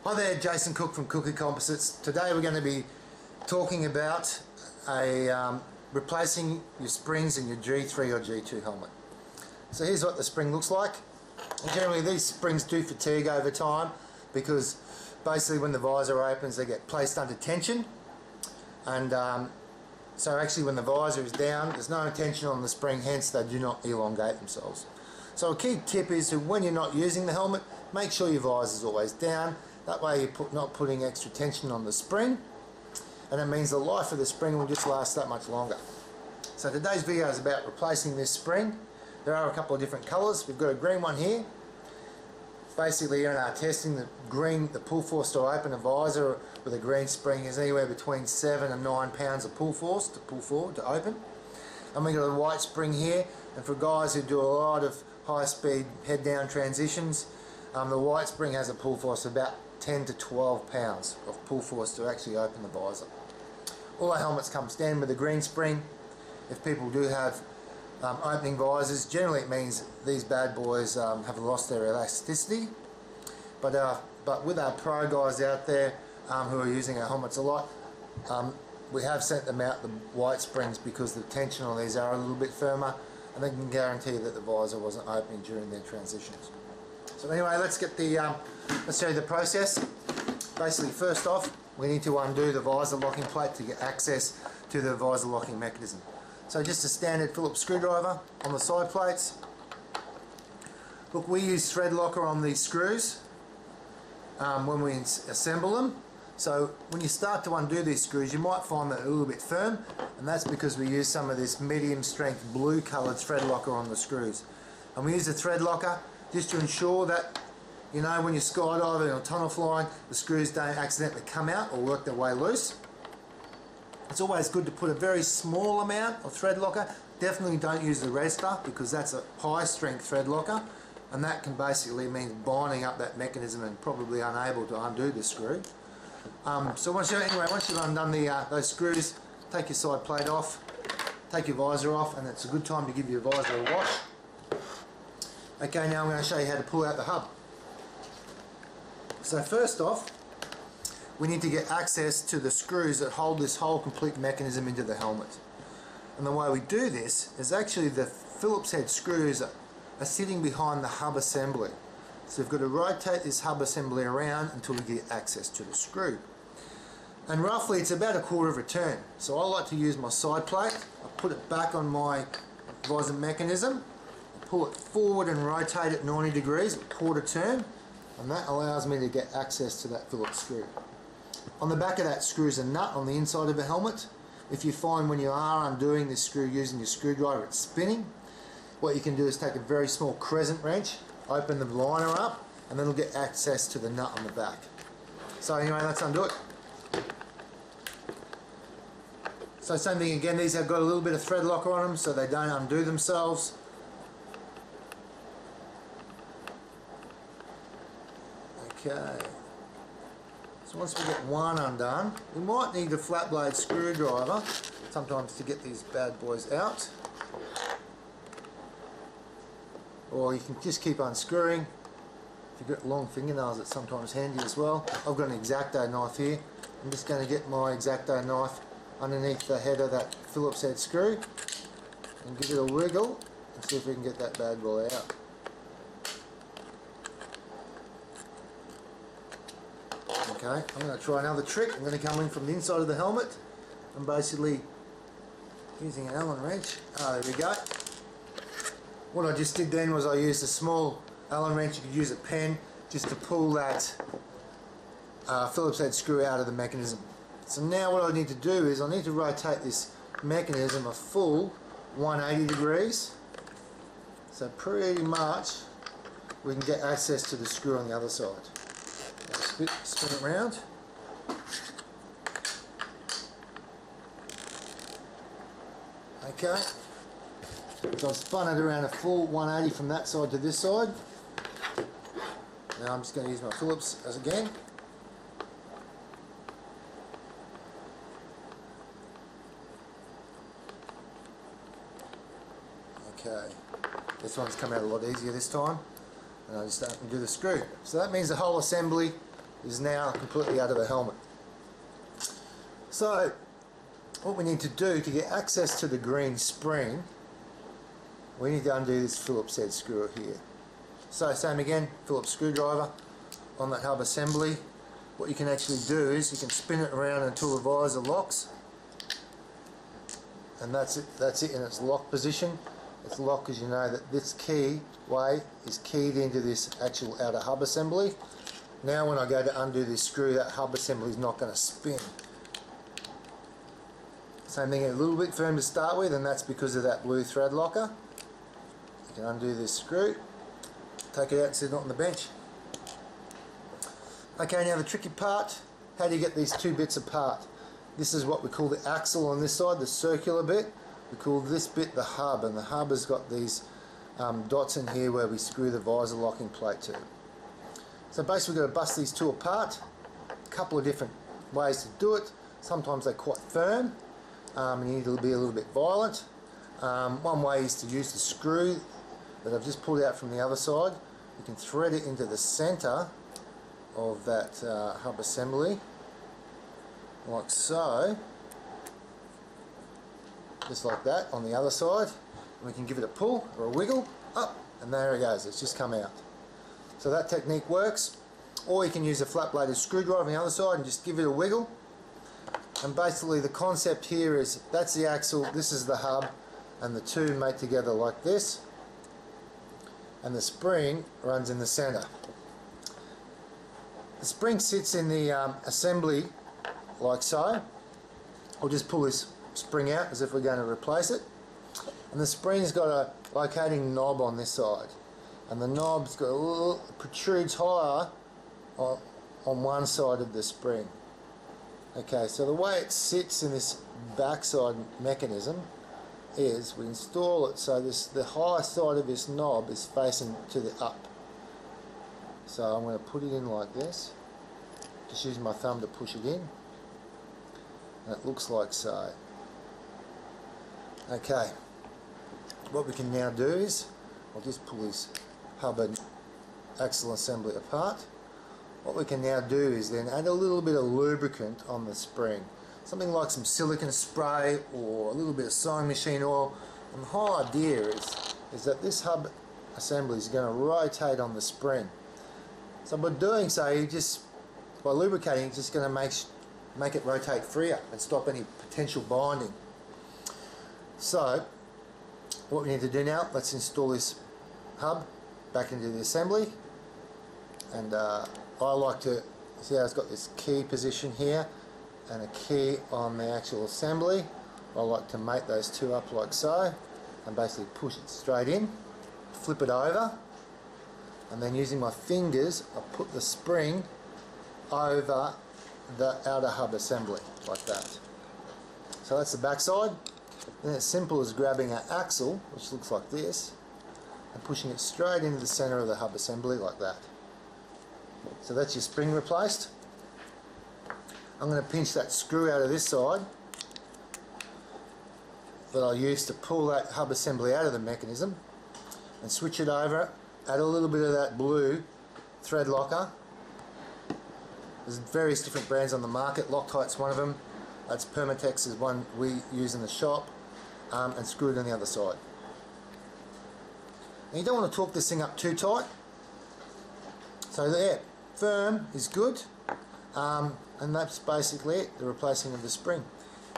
Hi there, Jason Cook from Cookie Composites. Today we're going to be talking about replacing your springs in your G3 or G2 helmet. So here's what the spring looks like. And generally these springs do fatigue over time because basically when the visor opens they get placed under tension, and so actually when the visor is down there's no tension on the spring, hence they do not elongate themselves. So a key tip is to, when you're not using the helmet, make sure your visor is always down. That way you're not putting extra tension on the spring, and it means the life of the spring will just last that much longer. So today's video is about replacing this spring. There are a couple of different colours. We've got a green one here. Basically in our testing, the pull force to open a visor with a green spring is anywhere between 7 and 9 pounds of pull force to pull forward to open. And we've got a white spring here, and for guys who do a lot of high speed head down transitions, the white spring has a pull force of about 10 to 12 pounds of pull force to actually open the visor. All our helmets come standard with a green spring. If people do have opening visors, generally it means these bad boys have lost their elasticity. But with our pro guys out there who are using our helmets a lot, we have sent them out the white springs because the tension on these are a little bit firmer, and they can guarantee that the visor wasn't opening during their transitions. So anyway, let's show you the process. Basically, first off, we need to undo the visor locking plate to get access to the visor locking mechanism. So just a standard Phillips screwdriver on the side plates. Look, we use thread locker on these screws when we assemble them. So when you start to undo these screws, you might find that a little bit firm, and that's because we use some of this medium strength blue coloured thread locker on the screws. And we use the thread locker just to ensure that, you know, when you're skydiving or tunnel flying, the screws don't accidentally come out or work their way loose. It's always good to put a very small amount of thread locker. Definitely don't use the red stuff because that's a high strength thread locker, and that can basically mean binding up that mechanism and probably unable to undo the screw. So once you've undone those screws, take your side plate off, take your visor off, and it's a good time to give your visor a wash. Okay, now I'm going to show you how to pull out the hub. So first off, we need to get access to the screws that hold this whole complete mechanism into the helmet. And the way we do this is actually the Phillips head screws are sitting behind the hub assembly. So we've got to rotate this hub assembly around until we get access to the screw. And roughly it's about a quarter of a turn. So I like to use my side plate. I put it back on my visor mechanism, pull it forward and rotate it 90 degrees, a quarter turn, and that allows me to get access to that Phillips screw. On the back of that screw is a nut on the inside of the helmet. If you find when you are undoing this screw using your screwdriver it's spinning, what you can do is take a very small crescent wrench, open the liner up, and then it'll get access to the nut on the back. So anyway, let's undo it. So same thing again, these have got a little bit of thread locker on them so they don't undo themselves. Okay, so once we get one undone, we might need a flat blade screwdriver sometimes to get these bad boys out, or you can just keep unscrewing. If you've got long fingernails, it's sometimes handy as well. I've got an X-Acto knife here. I'm just going to get my X-Acto knife underneath the head of that Phillips head screw and give it a wiggle and see if we can get that bad boy out. Okay, I'm going to try another trick. I'm going to come in from the inside of the helmet and basically using an Allen wrench. There we go. What I just did then was I used a small Allen wrench. You could use a pen just to pull that Phillips head screw out of the mechanism. So now what I need to do is I need to rotate this mechanism a full 180 degrees. So pretty much we can get access to the screw on the other side. Spin it around. Okay. So I've spun it around a full 180 from that side to this side. Now I'm just going to use my Phillips as again. Okay. This one's come out a lot easier this time. And I just undo the screw. So that means the whole assembly is now completely out of the helmet. So what we need to do to get access to the green spring, we need to undo this Phillips head screw here. So same again, Phillips screwdriver on that hub assembly. What you can actually do is you can spin it around until the visor locks, and that's it in its lock position. It's locked because you know that this keyway is keyed into this actual outer hub assembly. Now when I go to undo this screw, that hub assembly is not going to spin. Same thing, a little bit firm to start with, and that's because of that blue thread locker. You can undo this screw, take it out and sit it on the bench. Okay, now the tricky part, how do you get these two bits apart? This is what we call the axle on this side, the circular bit. We call this bit the hub, and the hub has got these dots in here where we screw the visor locking plate to. So basically we've got to bust these two apart. A couple of different ways to do it. Sometimes they're quite firm, and you need to be a little bit violent. One way is to use the screw that I've just pulled out from the other side. You can thread it into the centre of that hub assembly, like so, just like that on the other side. And we can give it a pull or a wiggle up, and there it goes, it's just come out. So that technique works. Or you can use a flat bladed screwdriver on the other side and just give it a wiggle. And basically the concept here is that's the axle, this is the hub, and the two mate together like this, and the spring runs in the centre. The spring sits in the assembly like so. I'll just pull this spring out as if we're going to replace it, and the spring's got a locating knob on this side, and the knob's got a little, protrudes higher on one side of the spring. Okay, so the way it sits in this backside mechanism is we install it so the high side of this knob is facing to the up. So I'm going to put it in like this, just use my thumb to push it in, and it looks like so. Okay, what we can now do is, I'll just pull this hub and axle assembly apart. What we can now do is then add a little bit of lubricant on the spring. Something like some silicone spray or a little bit of sewing machine oil. And the whole idea is that this hub assembly is going to rotate on the spring. So by doing so, by lubricating, it's just going to make it rotate freer and stop any potential binding. So what we need to do now, let's install this hub back into the assembly. And I like to see how it's got this key position here and a key on the actual assembly. I like to mate those two up like so and basically push it straight in, flip it over, and then using my fingers I put the spring over the outer hub assembly like that. So that's the back side. Then it's simple as grabbing our axle, which looks like this, and pushing it straight into the centre of the hub assembly like that. So that's your spring replaced. I'm going to pinch that screw out of this side that I used to pull that hub assembly out of the mechanism, and switch it over, add a little bit of that blue thread locker. There's various different brands on the market. Loctite's one of them. That's Permatex is one we use in the shop, and screw it on the other side. Now you don't want to torque this thing up too tight. So there, firm is good, and that's basically it, the replacing of the spring.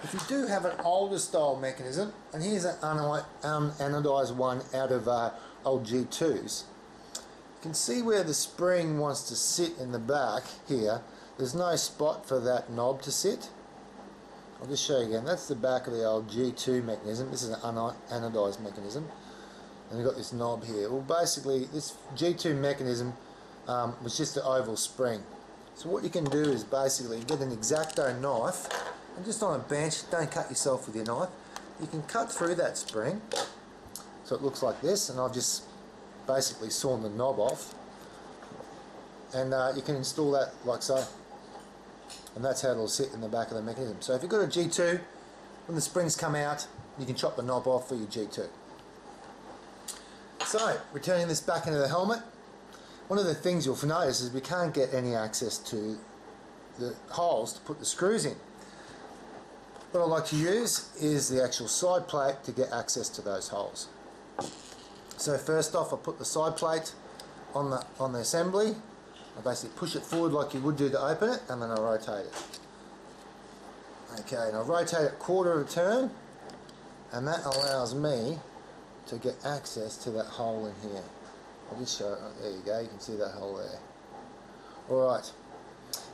If you do have an older style mechanism, and here's an unanodized one out of old G2s, you can see where the spring wants to sit in the back here. There's no spot for that knob to sit. I'll just show you again. That's the back of the old G2 mechanism. This is an unanodized mechanism, and you've got this knob here. Well, basically this G2 mechanism was just an oval spring. So what you can do is basically get an X-Acto knife, and just on a bench, don't cut yourself with your knife, you can cut through that spring so it looks like this, and I've just basically sawn the knob off, and you can install that like so, and that's how it'll sit in the back of the mechanism. So if you've got a G2, when the springs come out, you can chop the knob off for your G2. So returning this back into the helmet, one of the things you'll notice is we can't get any access to the holes to put the screws in. What I like to use is the actual side plate to get access to those holes. So first off, I put the side plate on the assembly. I basically push it forward like you would do to open it, and then I rotate it. Okay, and I rotate it quarter of a turn, and that allows me to get access to that hole in here. I'll just show it. There you go, you can see that hole there. Alright,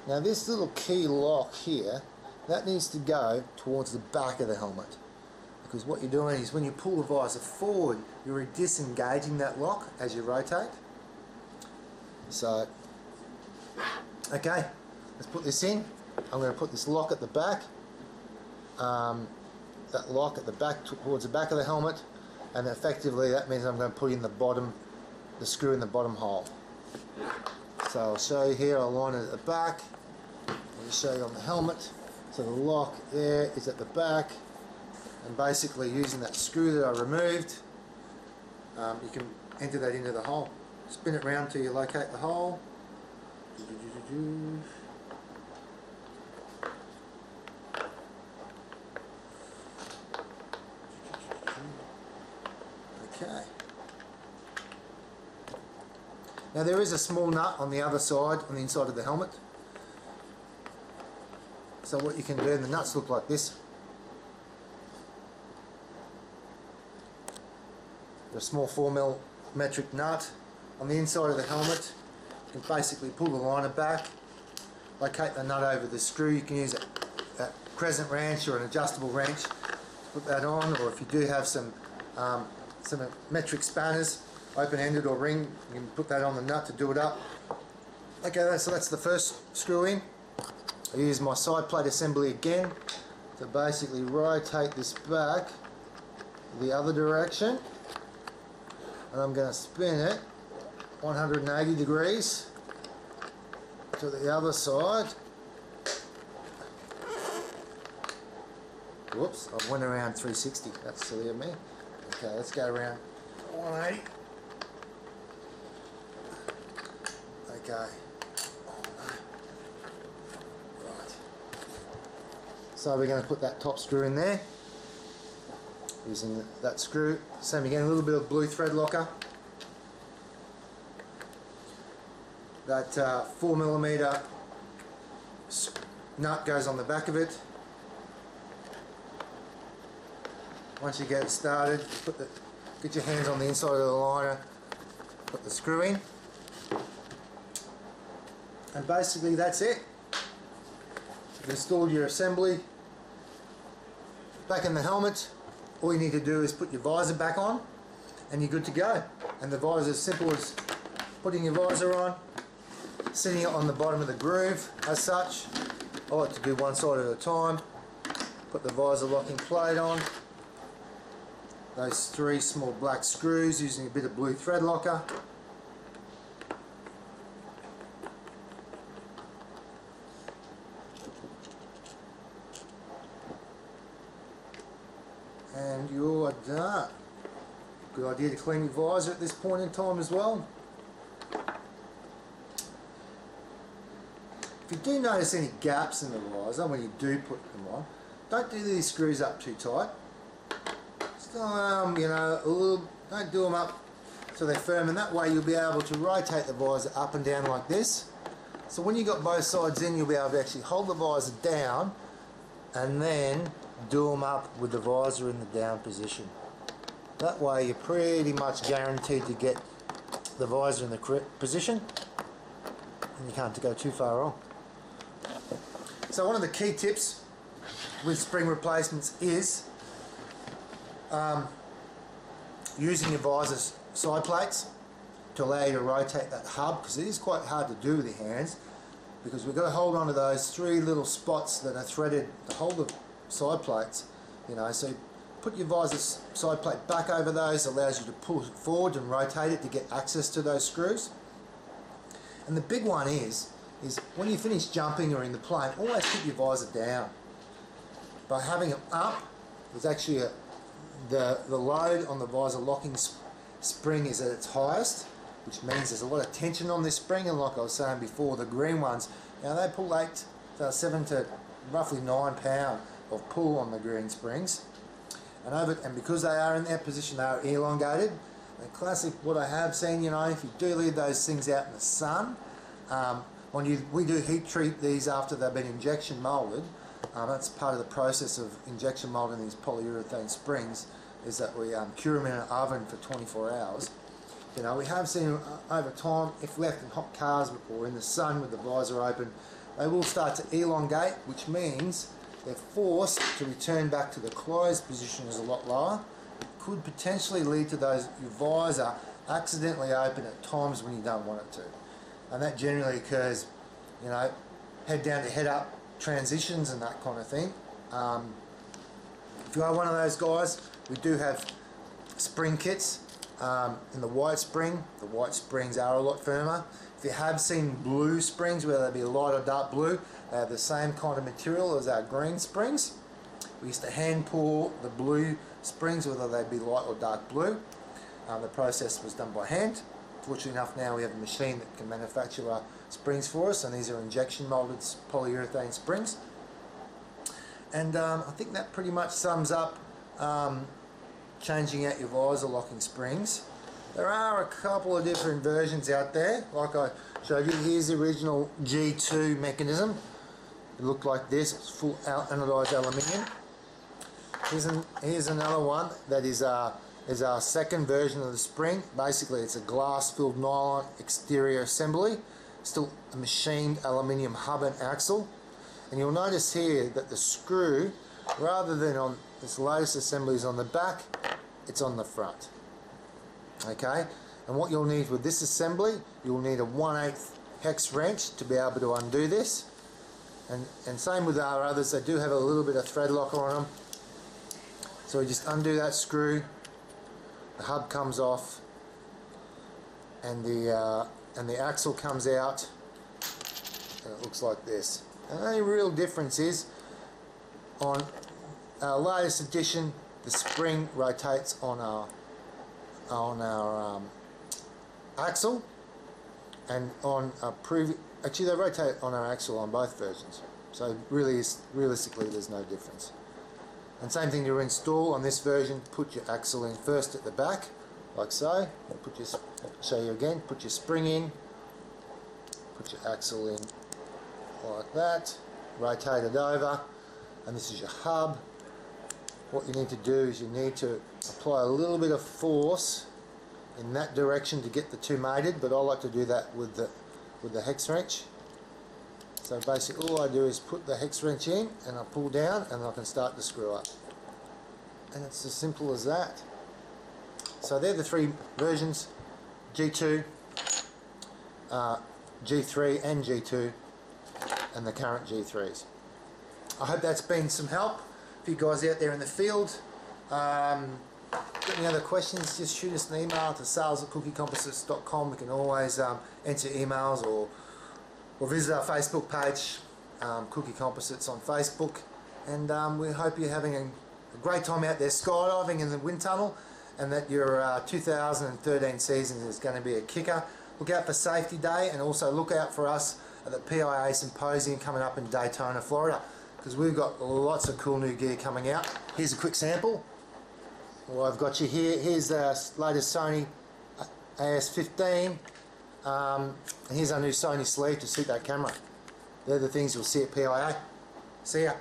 now this little key lock here, that needs to go towards the back of the helmet, because what you're doing is when you pull the visor forward, you're disengaging that lock as you rotate. So, okay, let's put this in. I'm going to put this lock at the back, that lock at the back towards the back of the helmet, and effectively that means I'm going to put in the screw in the bottom hole. So I'll show you here, I'll line it at the back, I'll just show you on the helmet. So the lock there is at the back, and basically using that screw that I removed, you can enter that into the hole. Spin it round till you locate the hole. Okay. Now there is a small nut on the other side, on the inside of the helmet. So what you can do, and the nuts look like this. A small 4mm metric nut on the inside of the helmet. You can basically pull the liner back, locate the nut over the screw. You can use a crescent wrench or an adjustable wrench to put that on, or if you do have some metric spanners, open-ended or ring, you can put that on the nut to do it up. Okay, so that's the first screw in. I use my side plate assembly again to basically rotate this back the other direction, and I'm going to spin it 180 degrees to the other side. Whoops, I went around 360, that's silly of me. Okay, let's go around 180. Okay. Right. So we're going to put that top screw in there. Using that screw. Same again, a little bit of blue thread locker. That 4mm nut goes on the back of it. Once you get it started, get your hands on the inside of the liner, put the screw in, and basically that's it. You've installed your assembly back in the helmet. All you need to do is put your visor back on and you're good to go. And the visor is as simple as putting your visor on, sitting it on the bottom of the groove as such. I like to do one side at a time. Put the visor locking plate on. Those 3 small black screws using a bit of blue thread locker. And you're done. Good idea to clean your visor at this point in time as well. If you do notice any gaps in the visor when you do put them on, don't do these screws up too tight. You know, don't do them up so they're firm, and that way you'll be able to rotate the visor up and down like this. So when you've got both sides in, you'll be able to actually hold the visor down and then do them up with the visor in the down position. That way you're pretty much guaranteed to get the visor in the correct position and you can't go too far wrong. So one of the key tips with spring replacements is using your visor's side plates to allow you to rotate that hub, because it is quite hard to do with your hands, because we've got to hold on to those 3 little spots that are threaded to hold the side plates, you know. So put your visor's side plate back over those, allows you to pull it forward and rotate it to get access to those screws. And the big one is when you finish jumping or in the plane, always keep your visor down. By having it up, there's actually the load on the visor locking spring is at its highest, which means there's a lot of tension on this spring, and like I was saying before, the green ones, now they pull 7 to roughly 9 pound of pull on the green springs, and because they are in that position, they are elongated. And classic, what I have seen, you know, if you do leave those things out in the sun, we do heat treat these after they've been injection moulded. That's part of the process of injection moulding these polyurethane springs, is that we cure them in an oven for 24 hours. You know, we have seen over time, if left in hot cars or in the sun with the visor open, they will start to elongate, which means they're forced to return back to the closed position is a lot lower. It could potentially lead to your visor accidentally open at times when you don't want it to. And that generally occurs, you know, head down to head up transitions and that kind of thing. If you are one of those guys, we do have spring kits in the white spring. The white springs are a lot firmer. If you have seen blue springs, whether they be light or dark blue, they have the same kind of material as our green springs. We used to hand pour the blue springs, whether they be light or dark blue. The process was done by hand. Fortunately enough, now we have a machine that can manufacture our springs for us, and these are injection molded polyurethane springs. And I think that pretty much sums up changing out your visor locking springs. There are a couple of different versions out there, like I showed you. Here's the original G2 mechanism. It looked like this. It's full anodized aluminium. Here's another one that is our second version of the spring. Basically, it's a glass-filled nylon exterior assembly, still a machined aluminium hub and axle. And you'll notice here that the screw, rather than on this latest assembly, is on the back, it's on the front. Okay, and what you'll need with this assembly, you'll need a 1/8 hex wrench to be able to undo this. And same with our others, they do have a little bit of thread locker on them. So we just undo that screw, the hub comes off, and the axle comes out, and it looks like this. And the only real difference is, on our latest edition, the spring rotates on our axle, and on a actually they rotate on our axle on both versions. So realistically, there's no difference. And same thing to install on this version. Put your axle in first at the back, like so. Show you again. Put your spring in. Put your axle in like that. Rotate it over, and this is your hub. What you need to do is you need to apply a little bit of force in that direction to get the two mated, but I like to do that with the hex wrench. So basically all I do is put the hex wrench in and I pull down and I can start to screw up. And it's as simple as that. So they're the three versions, G2, G3 and G2, and the current G3s. I hope that's been some help for you guys out there in the field. Got any other questions, just shoot us an email to sales@cookiecomposites.com. We can always answer emails or visit our Facebook page, Cookie Composites on Facebook. And we hope you're having a great time out there skydiving in the wind tunnel, and that your 2013 season is going to be a kicker. Look out for Safety Day, and also look out for us at the PIA Symposium coming up in Daytona, Florida, because we've got lots of cool new gear coming out. Here's a quick sample. Well, I've got you here. Here's the latest Sony AS15. Here's our new Sony sleeve to suit that camera. They're the things you'll see at PIA. See ya.